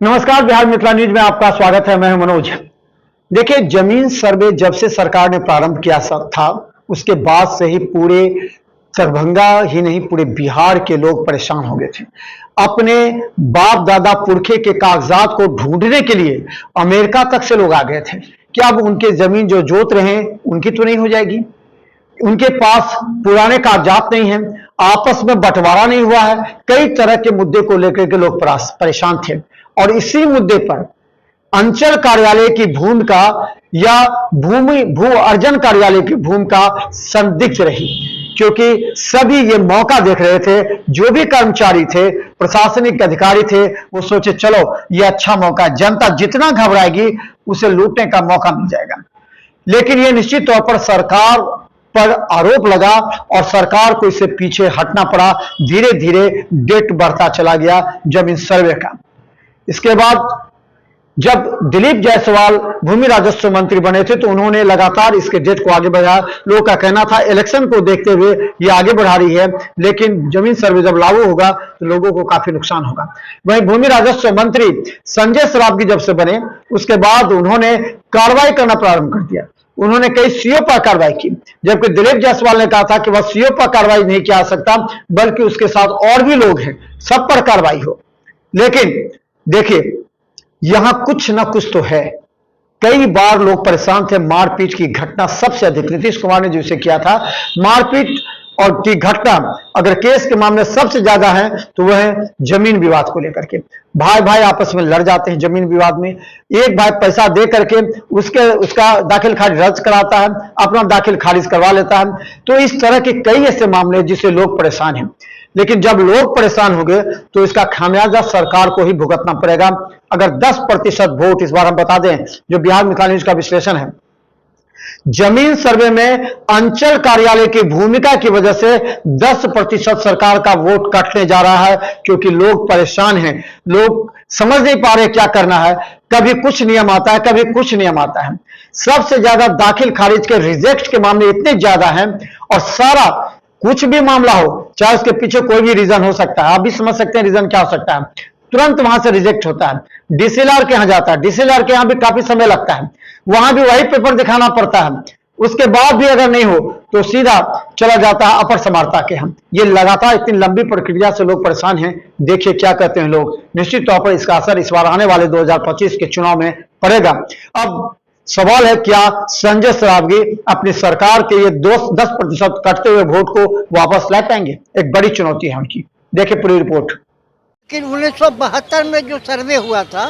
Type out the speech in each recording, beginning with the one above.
नमस्कार, बिहार मिथिला न्यूज में आपका स्वागत है। मैं हूं मनोज। देखिए, जमीन सर्वे जब से सरकार ने प्रारंभ किया था, उसके बाद से ही पूरे दरभंगा ही नहीं पूरे बिहार के लोग परेशान हो गए थे। अपने बाप दादा पुरखे के कागजात को ढूंढने के लिए अमेरिका तक से लोग आ गए थे कि अब उनके जमीन जो जोत रहे हैं उनकी तो नहीं हो जाएगी। उनके पास पुराने कागजात नहीं हैं, आपस में बंटवारा नहीं हुआ है। कई तरह के मुद्दे को लेकर के लोग परेशान थे और इसी मुद्दे पर अंचल कार्यालय की भूमिका या भू अर्जन कार्यालय की भूमिका संदिग्ध रही, क्योंकि सभी ये मौका देख रहे थे। जो भी कर्मचारी थे, प्रशासनिक अधिकारी थे, वो सोचे चलो ये अच्छा मौका, जनता जितना घबराएगी उसे लूटने का मौका मिल जाएगा। लेकिन ये निश्चित तौर पर सरकार पर आरोप लगा और सरकार को इससे पीछे हटना पड़ा। धीरे धीरे डेट बढ़ता चला गया जमीन सर्वे का। इसके बाद जब दिलीप जायसवाल भूमि राजस्व मंत्री बने थे तो उन्होंने लगातार इसके डेट को आगे बढ़ाया। लोगों का कहना था इलेक्शन को देखते हुए ये आगे बढ़ा रही है, लेकिन जमीन सर्वे जब लागू होगा तो लोगों को काफी नुकसान होगा। वहीं भूमि राजस्व मंत्री संजय सरावगी जब से बने उसके बाद उन्होंने कार्रवाई करना प्रारंभ कर दिया। उन्होंने कई सीओ पर कार्रवाई की, जबकि दिलीप जायसवाल ने कहा था कि वह सीओ पर कार्रवाई नहीं किया सकता, बल्कि उसके साथ और भी लोग हैं, सब पर कार्रवाई हो। लेकिन देखिए, यहां कुछ ना कुछ तो है। कई बार लोग परेशान थे। मारपीट की घटना सबसे अधिक नीतीश कुमार ने जिसे किया था, मारपीट और की घटना अगर केस के मामले सबसे ज्यादा है तो वह है जमीन विवाद को लेकर के। भाई भाई आपस में लड़ जाते हैं जमीन विवाद में। एक भाई पैसा दे करके उसका दाखिल खारिज रद्द कराता है, अपना दाखिल खारिज करवा लेता है। तो इस तरह के कई ऐसे मामले जिससे लोग परेशान हैं। लेकिन जब लोग परेशान हो गए तो इसका खामियाजा सरकार को ही भुगतना पड़ेगा। अगर 10% वोट, इस बार हम बता दें जो बिहार मिथिला न्यूज का विश्लेषण है, जमीन सर्वे में अंचल कार्यालय की भूमिका की वजह से 10% सरकार का वोट कटने जा रहा है, क्योंकि लोग परेशान हैं। लोग समझ नहीं पा रहे क्या करना है। कभी कुछ नियम आता है, कभी कुछ नियम आता है। सबसे ज्यादा दाखिल खारिज के रिजेक्ट के मामले इतने ज्यादा हैं और सारा कुछ भी मामला हो, चाहे उसके पीछे कोई भी रीजन हो सकता है, आप भी समझ सकते हैं रीजन क्या हो सकता है, तुरंत वहां से रिजेक्ट होता है। डीसीएलआर के यहां जाता है, डीसीएलआर के यहां भी काफी समय लगता है, वहां भी वही पेपर दिखाना पड़ता है। उसके बाद भी अगर नहीं हो तो सीधा चला जाता है अपर समार्ता के यहां। ये लगातार इतनी लंबी प्रक्रिया से लोग परेशान हैं। देखिए क्या कहते हैं लोग। निश्चित तौर पर इसका असर इस बार आने वाले 2025 के चुनाव में पड़ेगा। अब सवाल है, क्या संजय सरावगी अपनी सरकार के ये 10% कटते हुए वोट को वापस ला पाएंगे? एक बड़ी चुनौती है उनकी। देखिए पूरी रिपोर्ट। लेकिन 1972 में जो सर्वे हुआ था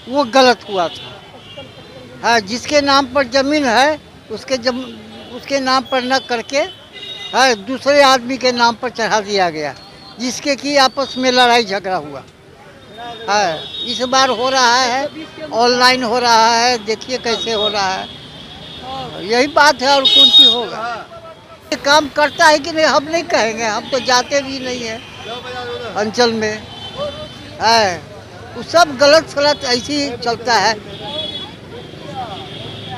वो गलत हुआ था। हाँ, जिसके नाम पर जमीन है उसके नाम पर न करके हाँ दूसरे आदमी के नाम पर चढ़ा दिया गया, जिसके कि आपस में लड़ाई झगड़ा हुआ। हाँ, इस बार हो रहा है, ऑनलाइन हो रहा है, देखिए कैसे हो रहा है। यही बात है, और कौन सी होगा। ये काम करता है कि नहीं हम नहीं कहेंगे, हम तो जाते भी नहीं हैं अंचल में। है वो सब गलत सलत ऐसे ही चलता है,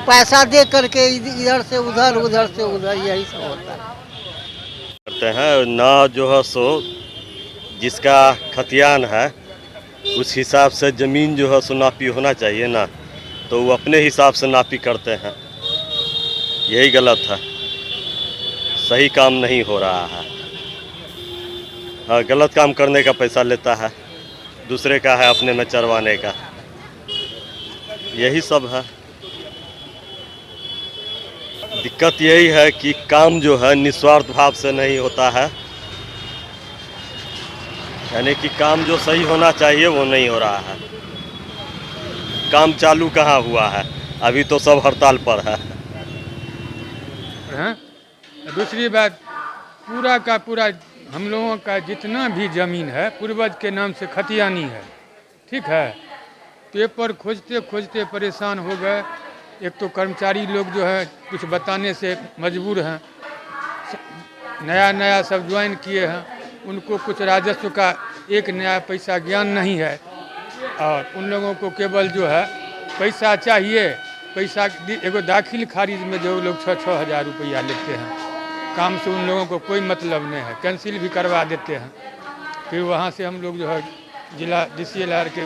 पैसा दे करके इधर से उधर, उधर से उधर, यही सब होता है। करते हैं ना जो है सो जिसका खतियान है उस हिसाब से ज़मीन जो है सो नापी होना चाहिए ना, तो वो अपने हिसाब से नापी करते हैं। यही गलत है, सही काम नहीं हो रहा है। हाँ, गलत काम करने का पैसा लेता है, दूसरे का है अपने में चरवाने का। यही सब है। दिक्कत यही है कि काम जो है निस्वार्थ भाव से नहीं होता है, यानी कि काम जो सही होना चाहिए वो नहीं हो रहा है। काम चालू कहाँ हुआ है, अभी तो सब हड़ताल पर है। दूसरी बात, पूरा का पूरा हम लोगों का जितना भी ज़मीन है पूर्वज के नाम से खतियानी है, ठीक है। पेपर खोजते खोजते परेशान हो गए। एक तो कर्मचारी लोग जो है कुछ बताने से मजबूर हैं, नया नया सब ज्वाइन किए हैं, उनको कुछ राजस्व का एक नया पैसा ज्ञान नहीं है, और उन लोगों को केवल जो है पैसा चाहिए। पैसा एगो दाखिल खारिज में जो लोग 6-6 हज़ार रुपया लेते हैं, काम से उन लोगों को कोई मतलब नहीं है, कैंसिल भी करवा देते हैं। फिर वहाँ से हम लोग जो है जिला डीसीएलआर के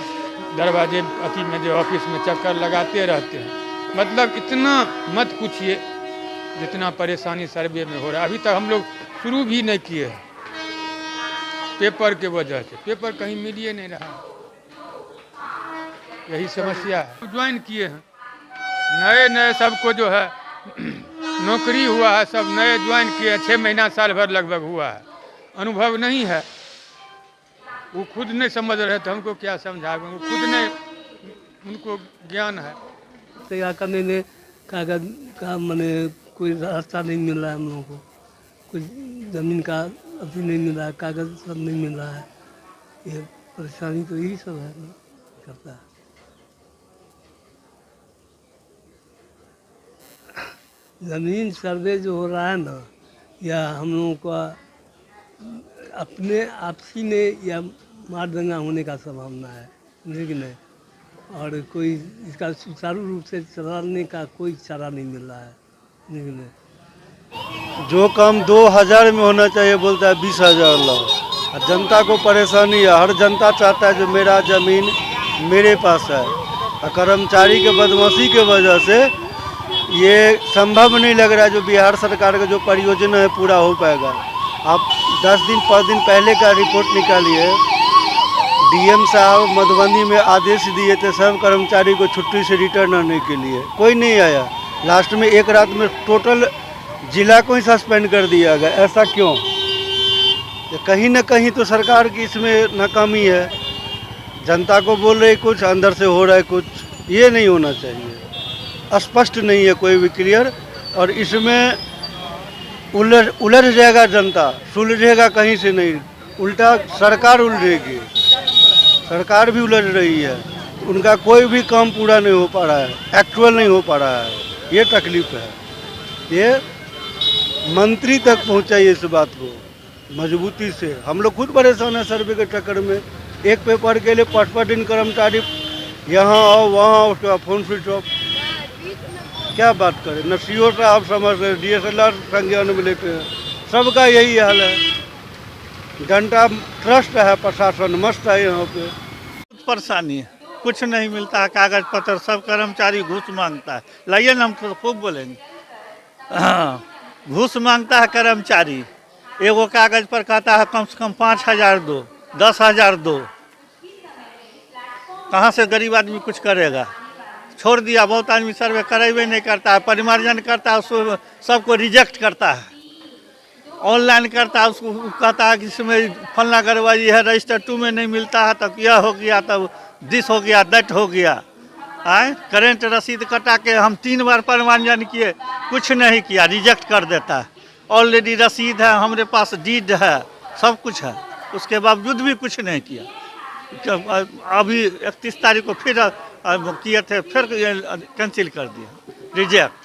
दरवाजे अति में जो ऑफिस में चक्कर लगाते रहते हैं। मतलब इतना मत पूछिए जितना परेशानी सर्वे में हो रहा है। अभी तक हम लोग शुरू भी नहीं किए हैं पेपर के वजह से, पेपर कहीं मिल ही नहीं रहा, यही समस्या है। ज्वाइन किए हैं नए नए सबको जो है नौकरी हुआ है, सब नए ज्वाइन किए, 6 महीना साल भर लगभग हुआ है, अनुभव नहीं है। वो खुद नहीं समझ रहे तो हमको क्या समझाएंगे, वो खुद नहीं, उनको ज्ञान है। तैयार करने में कागज का मैंने कोई रास्ता नहीं मिल रहा है हम लोगों को, कुछ ज़मीन का अभी नहीं मिल रहा है, कागज सब नहीं मिल रहा है। ये परेशानी तो यही सब है ना करता है। ज़मीन सर्वे जो हो रहा है ना, या हम लोगों का अपने आपसी में या मार दंगा होने का संभावना है, लेकिन नहीं, और कोई इसका सुचारू रूप से चलाने का कोई चारा नहीं मिल रहा है, लेकिन नहीं। जो काम 2000 में होना चाहिए बोलता है 20,000 लाओ। और जनता को परेशानी है, हर जनता चाहता है जो मेरा ज़मीन मेरे पास है, और कर्मचारी के बदमाशी के वजह से ये संभव नहीं लग रहा है जो बिहार सरकार का जो परियोजना है पूरा हो पाएगा। आप 10 दिन 5 दिन पहले का रिपोर्ट निकालिए, डीएम साहब मधुबनी में आदेश दिए थे सब कर्मचारी को छुट्टी से रिटर्न आने के लिए, कोई नहीं आया। लास्ट में एक रात में टोटल जिला को ही सस्पेंड कर दिया गया। ऐसा क्यों? कहीं ना कहीं तो सरकार की इसमें नाकामी है। जनता को बोल रहे कुछ, अंदर से हो रहा है कुछ, ये नहीं होना चाहिए। स्पष्ट नहीं है कोई भी क्लियर, और इसमें उलझ जाएगा जनता, सुलझेगा कहीं से नहीं, उल्टा सरकार उलझेगी। सरकार भी उलझ रही है, उनका कोई भी काम पूरा नहीं हो पा रहा है, एक्चुअल नहीं हो पा रहा है, ये तकलीफ है। ये मंत्री तक पहुंचाइए इस बात को मजबूती से। हम लोग खुद परेशान है सर्वे के चक्कर में। एक पेपर के लिए 5-5 दिन कर्मचारी यहाँ आओ वहाँ आओ, उसके बाद फोन स्विच ऑफ। क्या बात करें, न सीओ साहब समझ रहे, DSLR संज्ञान में लेते हैं, सबका यही हाल है। घंटा ट्रस्ट है, प्रशासन मस्त है यहाँ पे। परेशानी है, कुछ नहीं मिलता है, कागज पत्र, सब कर्मचारी घूस मांगता है। लाइए ना, हम तो खूब बोलेंगे। हाँ, घूस मांगता है कर्मचारी, एगो कागज पर कहता है कम से कम 5,000 दो, 10,000 दो। कहाँ से गरीब आदमी कुछ करेगा? छोड़ दिया, बहुत आदमी सर्वे करेबे नहीं करता है, परिमार्जन करता है, उसको सबको रिजेक्ट करता है, ऑनलाइन करता है, उसको कहता है कि इसमें फलना करवाई है, रजिस्टर 2 में नहीं मिलता है, तब यह हो गया, तब दिस हो गया, दैट हो गया। आए करेंट रसीद कटा के हम 3 बार परिमार्जन किए, कुछ नहीं किया, रिजेक्ट कर देता है। ऑलरेडी रसीद है, हमारे पास डीड है, सब कुछ है, उसके बावजूद भी कुछ नहीं किया। अभी 31 तारीख को फिर किए थे, फिर कैंसिल कर दिया, रिजेक्ट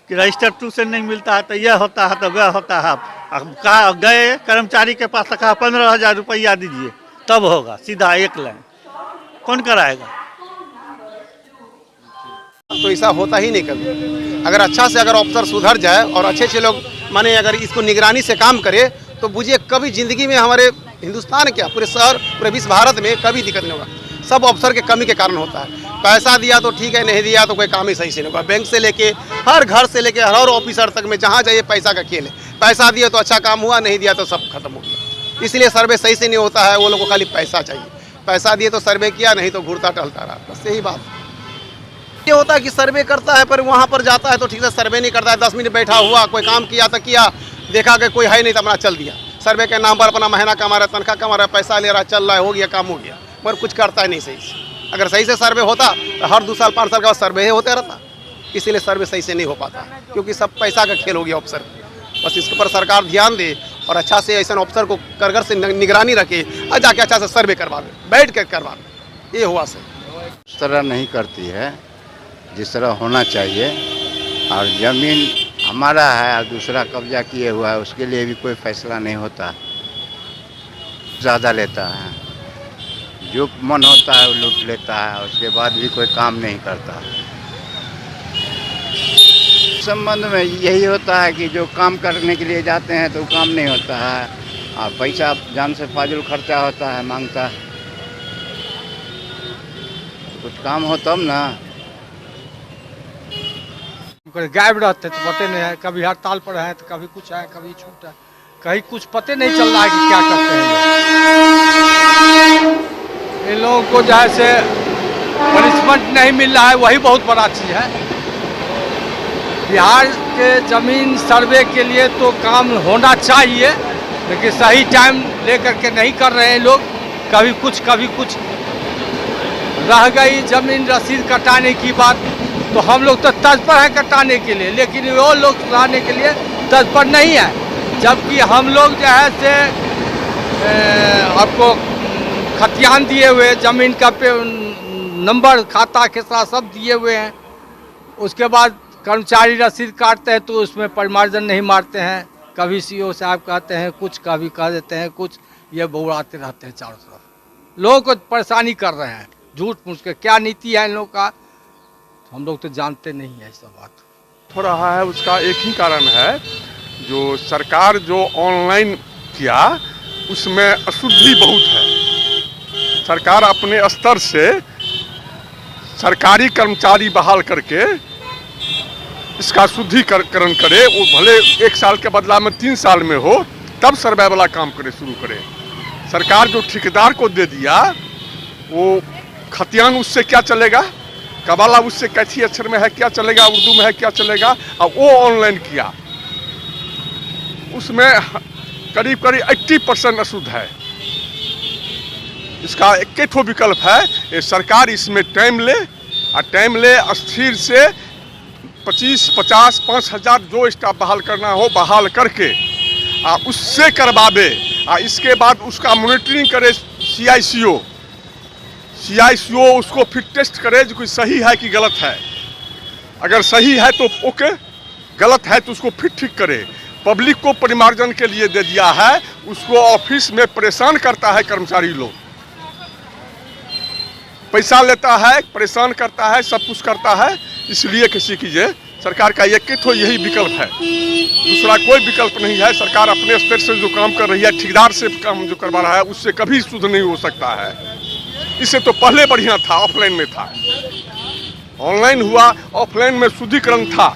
कि रजिस्टर 2 से नहीं मिलता है, तो यह होता है, तो वह होता है। अब कहा गए कर्मचारी के पास, कहा 15,000 रुपया दीजिए तब होगा, सीधा एक लाइन, कौन कराएगा? तो ऐसा होता ही नहीं कभी। अगर अच्छा से अगर अफसर सुधर जाए और अच्छे अच्छे लोग माने अगर इसको निगरानी से काम करे, तो बुझिए कभी जिंदगी में हमारे हिंदुस्तान क्या पूरे शहर पूरे विश्व भारत में कभी दिक्कत नहीं होगा। सब अफसर के कमी के कारण होता है। पैसा दिया तो ठीक है, नहीं दिया तो कोई काम ही सही से नहीं होगा। बैंक से लेके हर घर से लेके हर ऑफिसर तक में जहाँ जाइए पैसा का खेल है। पैसा दिया तो अच्छा काम हुआ, नहीं दिया तो सब खत्म हो गया। इसलिए सर्वे सही से नहीं होता है, वो लोग को खाली पैसा चाहिए। पैसा दिए तो सर्वे किया, नहीं तो घूरता टहलता रहा, बस यही बात। ये होता है कि सर्वे करता है पर वहाँ पर जाता है तो ठीक से सर्वे नहीं करता है। 10 मिनट बैठा हुआ, कोई काम किया तो किया, देखा कि कोई है नहीं तो अपना चल दिया। सर्वे के नाम पर अपना महीना कमा रहा है, तनख्वाह कमा रहा है, पैसा ले रहा है, चल रहा है, हो गया काम हो गया, मगर कुछ करता है नहीं सही से। अगर सही से सर्वे होता तो हर 2 साल 5 साल के बाद सर्वे होते रहता। इसीलिए सर्वे सही से नहीं हो पाता, क्योंकि सब पैसा का खेल हो गया अफसर। बस इसके ऊपर सरकार ध्यान दे और अच्छा से ऐसा अफसर को करगर से निगरानी रखे और जाके अच्छा से सर्वे करवावे, बैठ कर करवावे, ये हुआ सही। उस तरह नहीं करती है जिस तरह होना चाहिए। और ज़मीन हमारा है और दूसरा कब्जा किए हुआ है, उसके लिए भी कोई फैसला नहीं होता, ज़्यादा लेता है, जो मन होता है वो लूट लेता है, उसके बाद भी कोई काम नहीं करता। संबंध में यही होता है कि जो काम करने के लिए जाते हैं तो काम नहीं होता है और पैसा जान से फाजुल खर्चा होता है, मांगता है। कुछ काम हो तब ना। गायब रहते तो पता नहीं है, कभी हड़ताल पर है तो कभी कुछ है, कभी छूट है, कहीं कुछ पता नहीं चल रहा है कि क्या करते हैं लोग। इन लोगों को जो है से पनिशमेंट नहीं मिल रहा है, वही बहुत बड़ा चीज़ है। बिहार के ज़मीन सर्वे के लिए तो काम होना चाहिए, लेकिन सही टाइम लेकर के नहीं कर रहे हैं लोग। कभी कुछ रह गई ज़मीन रसीद कटाने की बात, तो हम लोग तो तत्पर हैं कटाने के लिए, लेकिन वो लोग सुधारने के लिए तत्पर नहीं है। जबकि हम लोग जो है से आपको खतियान दिए हुए, ज़मीन का नंबर खाता के साथ सब दिए हुए हैं। उसके बाद कर्मचारी रसीद काटते हैं तो उसमें परिमार्जन नहीं मारते हैं। कभी सीओ साहब कहते हैं कुछ, कभी कह देते हैं कुछ, ये बौड़ाते रहते हैं चारों तरफ। लोगों को परेशानी कर रहे हैं झूठ मूठ के। क्या नीति है इन लोग का हम लोग तो जानते नहीं है। सब बात हो रहा है उसका एक ही कारण है, जो सरकार जो ऑनलाइन किया उसमें अशुद्धि बहुत है। सरकार अपने स्तर से सरकारी कर्मचारी बहाल करके इसका शुद्धिकरण करे, वो भले 1 साल के बदला में 3 साल में हो, तब सर्वे वाला काम करे शुरू करे। सरकार जो ठेकेदार को दे दिया, वो खतियान उससे क्या चलेगा, कबाला उससे कैथी अक्षर में है क्या चलेगा, उर्दू में है क्या चलेगा। और वो ऑनलाइन किया, उसमें करीब 80% अशुद्ध है। इसका एक ही विकल्प है, ये सरकार इसमें टाइम ले, और टाइम ले स्थिर से 25, 50, 5,000 जो स्टाफ बहाल करना हो बहाल करके उससे करवावे। इसके बाद उसका मॉनिटरिंग करे CICO उसको फिर टेस्ट करे जो कोई सही है कि गलत है। अगर सही है तो ओके, गलत है तो उसको फिर ठीक करे। पब्लिक को परिमार्जन के लिए दे दिया है, उसको ऑफिस में परेशान करता है। कर्मचारी लोग पैसा लेता है, परेशान करता है, सब कुछ करता है। इसलिए किसी कीजिए सरकार का एक ही तो यही विकल्प है, दूसरा कोई विकल्प नहीं है। सरकार अपने स्तर से जो काम कर रही है, ठेकेदार से काम जो करवा रहा है, उससे कभी शुद्ध नहीं हो सकता है। इससे तो पहले बढ़िया था, ऑफलाइन में था। ऑनलाइन हुआ, ऑफलाइन में शुद्धिकरण था,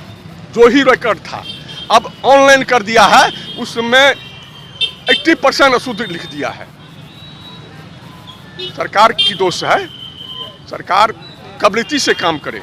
जो ही रिकॉर्ड था। अब ऑनलाइन कर दिया है, उसमें 80% अशुद्ध लिख दिया है। सरकार की दोष है, सरकार काबिलियत से काम करे।